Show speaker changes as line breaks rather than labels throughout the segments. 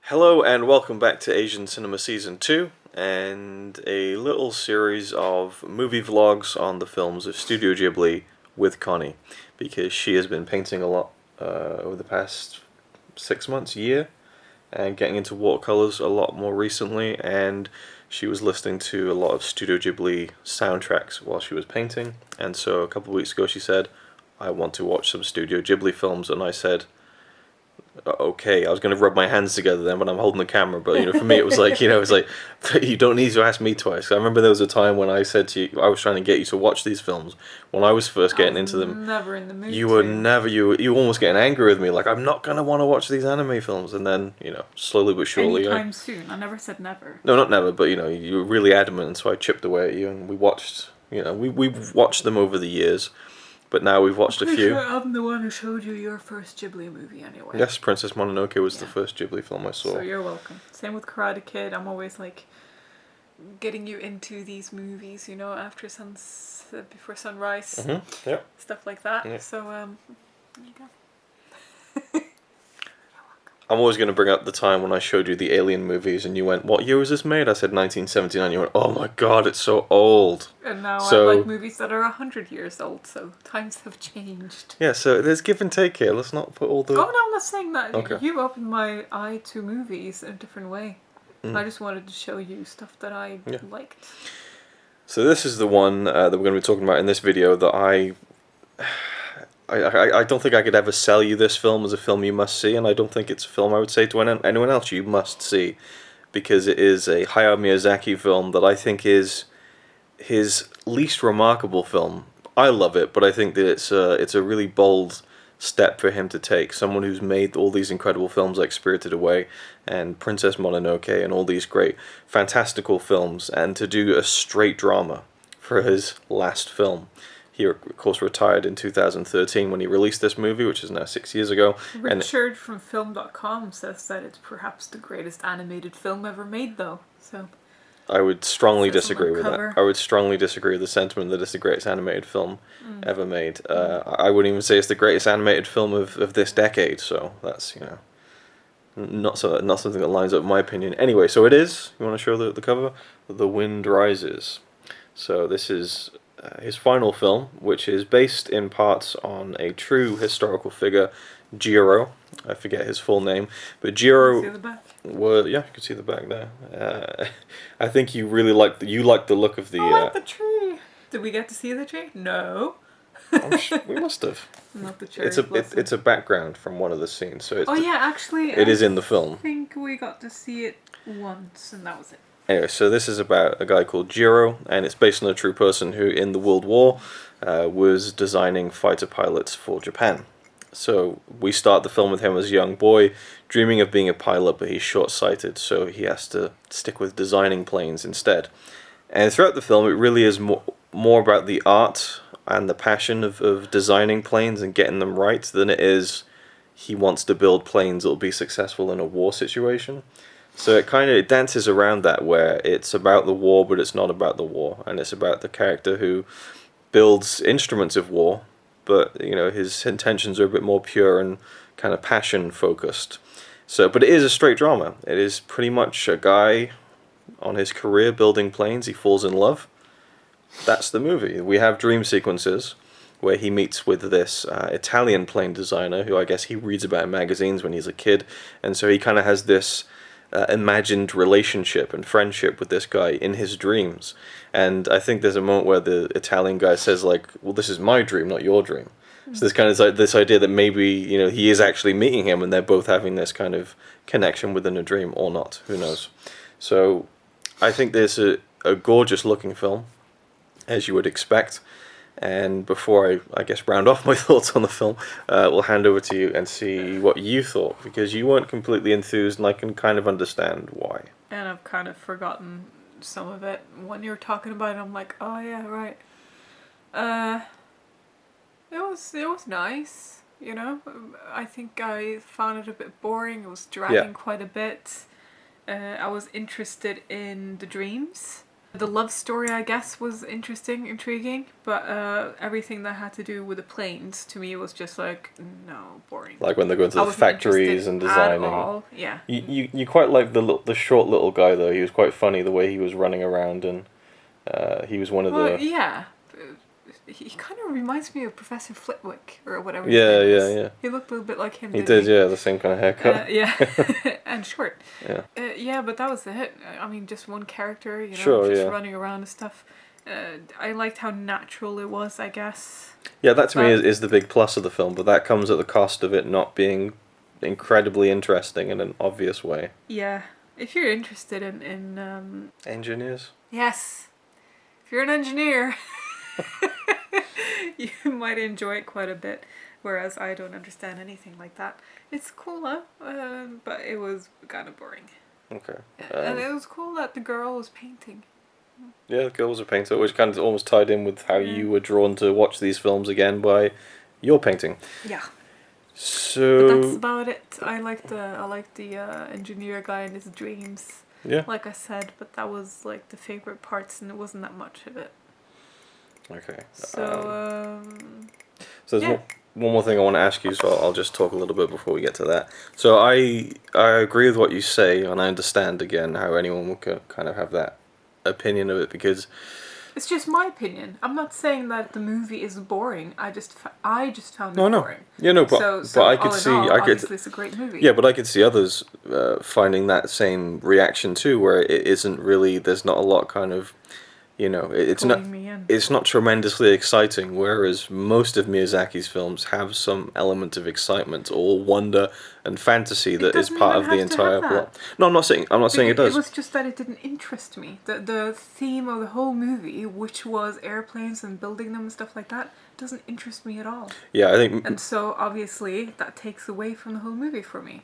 Hello and welcome back to Asian Cinema Season 2 and a little series of movie vlogs on the films of Studio Ghibli with Connie, because she has been painting a lot over the past 6 months, year, and getting into watercolors a lot more recently, and she was listening to a lot of Studio Ghibli soundtracks while she was painting, and so a couple of weeks ago she said, I want to watch some Studio Ghibli films, and I said, okay, I was going to rub my hands together then, but I'm holding the camera. But for me, it was like, it's like you don't need to ask me twice. I remember there was a time when I said to you, I was trying to get you to watch these films when I was first getting into them.
Never in the mood.
You were never you were almost getting angry with me, like I'm not going to want to watch these anime films. And then slowly but surely.
Anytime soon. I never said never.
No, not never, but you were really adamant, and so I chipped away at you, and we watched. We've watched them over the years. But now we've watched a few.
Sure I'm the one who showed you your first Ghibli movie anyway.
Yes, Princess Mononoke was the first Ghibli film I saw.
So you're welcome. Same with Karate Kid. I'm always like getting you into these movies, before sunrise.
Mm-hmm. Yep.
Stuff like that.
Yeah.
So there you go.
I'm always going to bring up the time when I showed you the Alien movies and you went, what year was this made? I said 1979. You went, oh my god, it's so old.
And now I like movies that are 100 years old, so times have changed.
Yeah, so there's give and take here. Let's not put all the...
Oh, no, I'm not saying that.
Okay.
You opened my eye to movies in a different way. I just wanted to show you stuff that I liked.
So this is the one that we're going to be talking about in this video that I don't think I could ever sell you this film as a film you must see, and I don't think it's a film I would say to anyone else you must see, because it is a Hayao Miyazaki film that I think is his least remarkable film. I love it, but I think that it's a really bold step for him to take. Someone who's made all these incredible films like Spirited Away and Princess Mononoke and all these great fantastical films, and to do a straight drama for his last film. He, of course, retired in 2013 when he released this movie, which is now 6 years ago.
Richard from Film.com says that it's perhaps the greatest animated film ever made, though. So
I would strongly disagree with that. I would strongly disagree with the sentiment that it's the greatest animated film ever made. I wouldn't even say it's the greatest animated film of this decade. So that's not something that lines up with my opinion. Anyway, so it is. You want to show the cover? The Wind Rises. So this is his final film, which is based in parts on a true historical figure, Jiro. I forget his full name, but Jiro.
See the back?
Well, yeah, you can see the back there. I think you really like the look of the.
I like the tree. Did we get to see the tree? No.
We must have.
Not the cherry.
It's a background from one of the scenes, so it's.
Oh yeah, actually.
It is in the film.
I think we got to see it once, and that was it.
Anyway, so this is about a guy called Jiro, and it's based on a true person who, in the World War, was designing fighter pilots for Japan. So we start the film with him as a young boy, dreaming of being a pilot, but he's short-sighted, so he has to stick with designing planes instead. And throughout the film, it really is more about the art and the passion of designing planes and getting them right than it is he wants to build planes that will be successful in a war situation. So it dances around that, where it's about the war, but it's not about the war, and it's about the character who builds instruments of war, but his intentions are a bit more pure and kind of passion focused. So, but it is a straight drama. It is pretty much a guy on his career building planes. He falls in love. That's the movie. We have dream sequences where he meets with this Italian plane designer who I guess he reads about in magazines when he's a kid, and so he kind of has this imagined relationship and friendship with this guy in his dreams. And I think there's a moment where the Italian guy says, like, well, this is my dream, not your dream. So there's kind of like this idea that maybe he is actually meeting him and they're both having this kind of connection within a dream, or not, who knows. So I think there's a gorgeous looking film, as you would expect. And before I guess round off my thoughts on the film, we'll hand over to you and see what you thought, because you weren't completely enthused, and I can kind of understand why.
And I've kind of forgotten some of it. When you were talking about it, I'm like, oh yeah, right. It was nice, I think I found it a bit boring. It was dragging quite a bit. I was interested in the dreams. The love story, I guess, was interesting, intriguing, but everything that had to do with the planes, to me, was just like, no, boring.
Like when they go into
I
the
wasn't
factories
interested
and
at
designing.
all. Yeah.
You quite like the short little guy though. He was quite funny the way he was running around, and he was one of
Well,
the
yeah. He kind of reminds me of Professor Flitwick, or whatever his
yeah
name
yeah
is.
yeah.
He looked a little bit like him,
He
didn't
did, yeah, the same kind of haircut.
Yeah, and short.
Yeah.
Yeah, but that was it. I mean, just one character,
Sure,
just
yeah.
running around and stuff. I liked how natural it was, I guess.
Yeah, that to me
But-
is the big plus of the film, but that comes at the cost of it not being incredibly interesting in an obvious way.
Yeah, if you're interested in
Engineers?
yes, if you're an engineer, you might enjoy it quite a bit. Whereas I don't understand anything like that. It's cool, but it was kind of boring.
Okay.
And it was cool that the girl was painting.
Yeah, the girl was a painter, which kind of almost tied in with how
Yeah.
you were drawn to watch these films again by your painting.
Yeah.
So
But that's about it. I like the engineer guy and his dreams.
yeah.
Like I said, but that was like the favorite parts, and it wasn't that much of it.
Okay.
So
So there's
yeah.
one more thing I want to ask you, so I'll just talk a little bit before we get to that. So I agree with what you say, and I understand again how anyone would kind of have that opinion of it, because
it's just my opinion. I'm not saying that the movie is boring. I just found it
no,
boring.
yeah, no, but
So
I could
all in
see,
all,
I could,
obviously it's a great movie.
yeah, but I could see others finding that same reaction too, where it isn't really, there's not a lot kind of, it's not.
Pulling me in.
It's not tremendously exciting, whereas most of Miyazaki's films have some element of excitement or wonder and fantasy that is
doesn't
part
even
of the
have to
entire
have that.
plot. No, I'm not saying it does.
It was just that it didn't interest me. The theme of the whole movie, which was airplanes and building them and stuff like that, doesn't interest me at all.
Yeah, I think
And so obviously that takes away from the whole movie for me.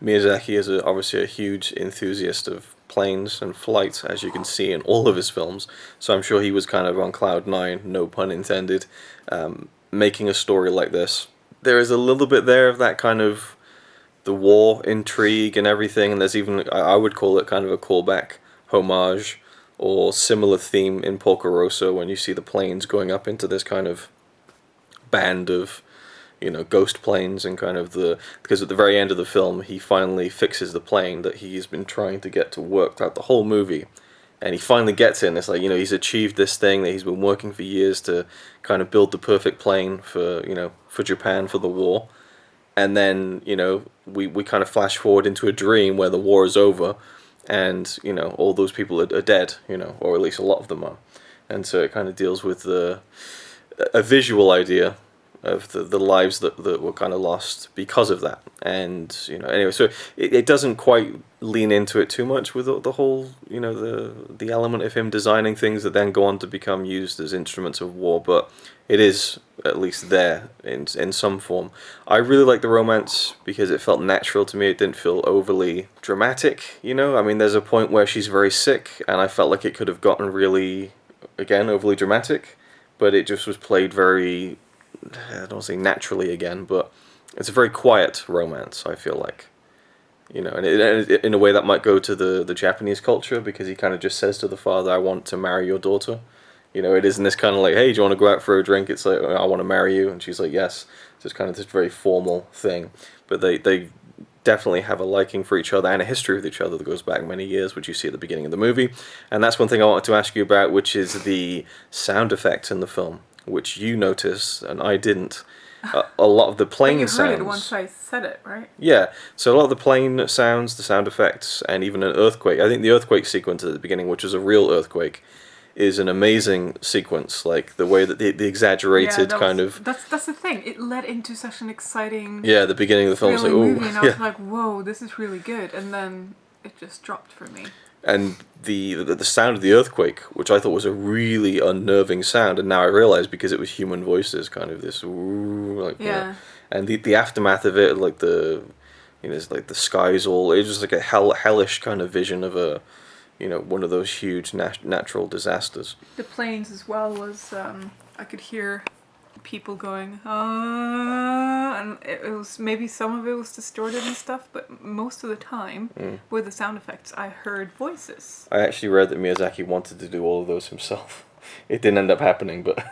Miyazaki is obviously a huge enthusiast of planes and flight, as you can see in all of his films. So I'm sure he was kind of on cloud nine, no pun intended, making a story like this. There is a little bit there of that kind of the war intrigue and everything, and there's even, I would call it kind of a callback, homage, or similar theme in Porco Rosso when you see the planes going up into this kind of band of ghost planes, and kind of because at the very end of the film he finally fixes the plane that he's been trying to get to work throughout the whole movie, and he finally gets it, and it's like, he's achieved this thing that he's been working for years to kind of build the perfect plane for Japan for the war. And then we kind of flash forward into a dream where the war is over, and all those people are dead, or at least a lot of them are, and so it kind of deals with a visual idea of the lives that were kind of lost because of that. And anyway, so it doesn't quite lean into it too much with the whole the element of him designing things that then go on to become used as instruments of war, but it is at least there in some form. I really like the romance because it felt natural to me. It didn't feel overly dramatic, I mean, there's a point where she's very sick and I felt like it could have gotten really, again, overly dramatic, but it just was played very, I don't want to say naturally again, but it's a very quiet romance, I feel like. And in a way that might go to the Japanese culture, because he kind of just says to the father, I want to marry your daughter. It isn't this kind of like, hey, do you want to go out for a drink? It's like, I want to marry you. And she's like, yes. So it's kind of this very formal thing. But they definitely have a liking for each other and a history with each other that goes back many years, which you see at the beginning of the movie. And that's one thing I wanted to ask you about, which is the sound effects in the film, which you noticed and I didn't. A lot of the plane
But you
sounds.
heard it once I said it, right?
Yeah, so a lot of the plane sounds, the sound effects, and even an earthquake. I think the earthquake sequence at the beginning, which was a real earthquake, is an amazing sequence. Like the way that the exaggerated
That's the thing. It led into such an exciting
the beginning of the film was like,
movie, and I was
yeah.
like, whoa, this is really good. And then it just dropped for me.
And the sound of the earthquake, which I thought was a really unnerving sound, and now I realise because it was human voices, kind of this and the aftermath of it, like it's like the skies all, it was just like a hellish kind of vision of a one of those huge natural disasters.
The planes as well was I could hear people going, and it was maybe some of it was distorted and stuff, but most of the time with the sound effects, I heard voices.
I actually read that Miyazaki wanted to do all of those himself. It didn't end up happening, but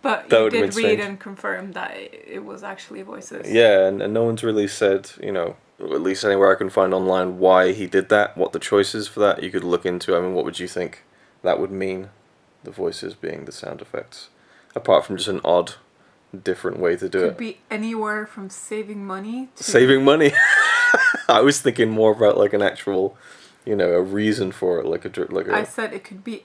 But
That
you
would've been
did read
strange.
and confirm that it was actually voices.
yeah, and no one's really said, you know, at least anywhere I can find online, why he did that, what the choice is for that. You could look into. I mean, what would you think that would mean? The voices being the sound effects, apart from just an odd, different way to do
Could
it.
be anywhere from saving money to
Saving money. I was thinking more about like an actual, you know, a reason for it, like a.
I said it could be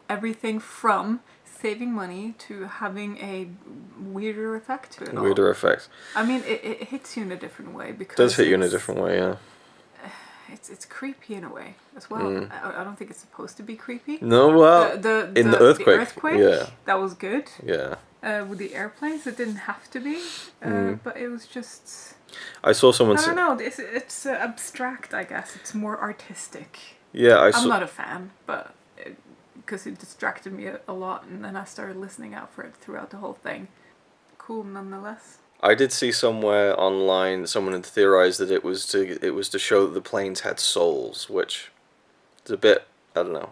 everything from saving money to having a weirder effect to it all.
Weirder effect.
I mean, it hits you in a different way because
Does hit you in a different way, yeah.
It's creepy in a way as well. I don't think it's supposed to be creepy.
No, well, in the earthquake,
the earthquake,
yeah,
that was good.
yeah.
With the airplanes, it didn't have to be, but it was just.
I saw someone
I
say,
don't know. It's abstract, I guess. It's more artistic.
yeah, I
I'm
saw.
not a fan, but because it distracted me a lot, and then I started listening out for it throughout the whole thing. Cool, nonetheless.
I did see somewhere online someone had theorized that it was to show that the planes had souls, which is a bit, I don't know,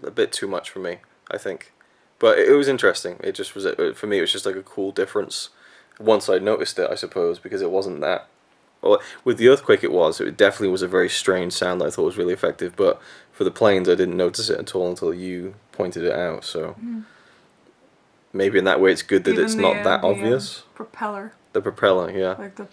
a bit too much for me, I think. But it was interesting. It just was, for me, it was just like a cool difference. Once I noticed it, I suppose, because it wasn't that. Well, with the earthquake, it definitely was a very strange sound that I thought was really effective. But for the planes, I didn't notice it at all until you pointed it out. So maybe in that way, it's good that
Even
it's not that
the,
obvious.
Propeller,
The propeller, yeah.
like the.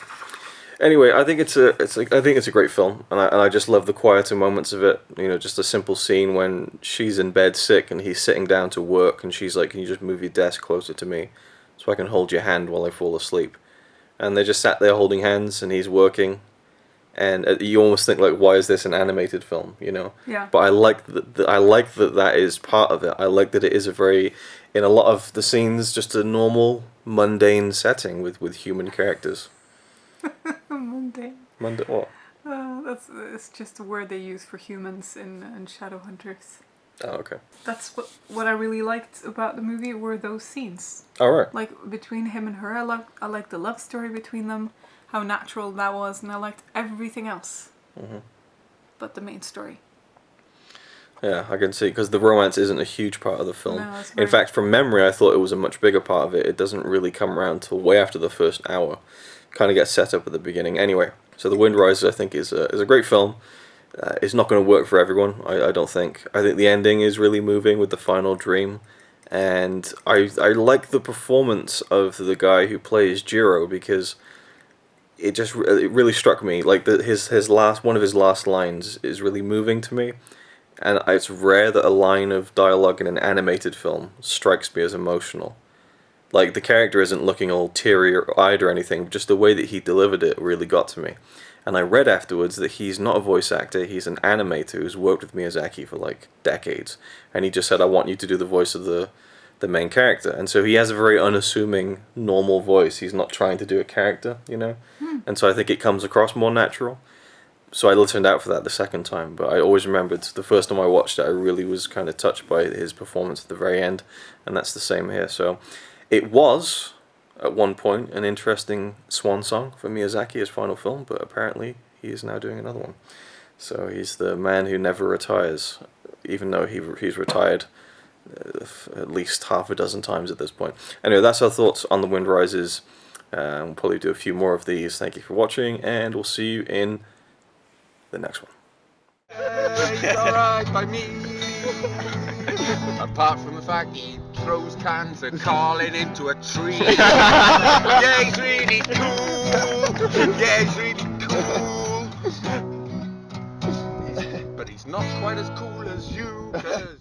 Anyway, I think it's a great film, and I just love the quieter moments of it. You know, just a simple scene when she's in bed sick and he's sitting down to work, and she's like, "Can you just move your desk closer to me, so I can hold your hand while I fall asleep?" And they just sat there holding hands, and he's working, and you almost think like, "Why is this an animated film?" You know.
Yeah.
But I like that is part of it. I like that it is in a lot of the scenes, just a normal, mundane setting with human characters.
Mundane.
What?
It's just a word they use for humans in Shadowhunters.
Oh, okay.
That's what I really liked about the movie were those scenes.
All right.
Like between him and her, I liked the love story between them, how natural that was, and I liked everything else. But the main story.
Yeah, I can see, because the romance isn't a huge part of the film.
No, it's
In
very-
fact, from memory, I thought it was a much bigger part of it. It doesn't really come around till way after the first hour. Kind of gets set up at the beginning. Anyway, so The Wind Rises, I think, is a great film. It's not going to work for everyone, I don't think. I think the ending is really moving with the final dream. And I like the performance of the guy who plays Jiro, because it really struck me. Like one of his last lines is really moving to me. And it's rare that a line of dialogue in an animated film strikes me as emotional. Like, the character isn't looking all teary-eyed or anything, just the way that he delivered it really got to me. And I read afterwards that he's not a voice actor, he's an animator who's worked with Miyazaki for, like, decades. And he just said, "I want you to do the voice of the main character." And so he has a very unassuming, normal voice. He's not trying to do a character, you know? And so I think it comes across more natural. So I listened out for that the second time, but I always remembered the first time I watched it, I really was kind of touched by his performance at the very end, and that's the same here. So it was, at one point, an interesting swan song for Miyazaki, his final film, but apparently he is now doing another one. So he's the man who never retires, even though he's retired at least half a dozen times at this point. Anyway, that's our thoughts on The Wind Rises. We'll probably do a few more of these. Thank you for watching, and we'll see you in the next one.
It's alright by me. Apart from the fact he throws cans of Carlin into a tree. Yeah, he's really cool. Yeah, he's really cool. But he's not quite as cool as you, 'cause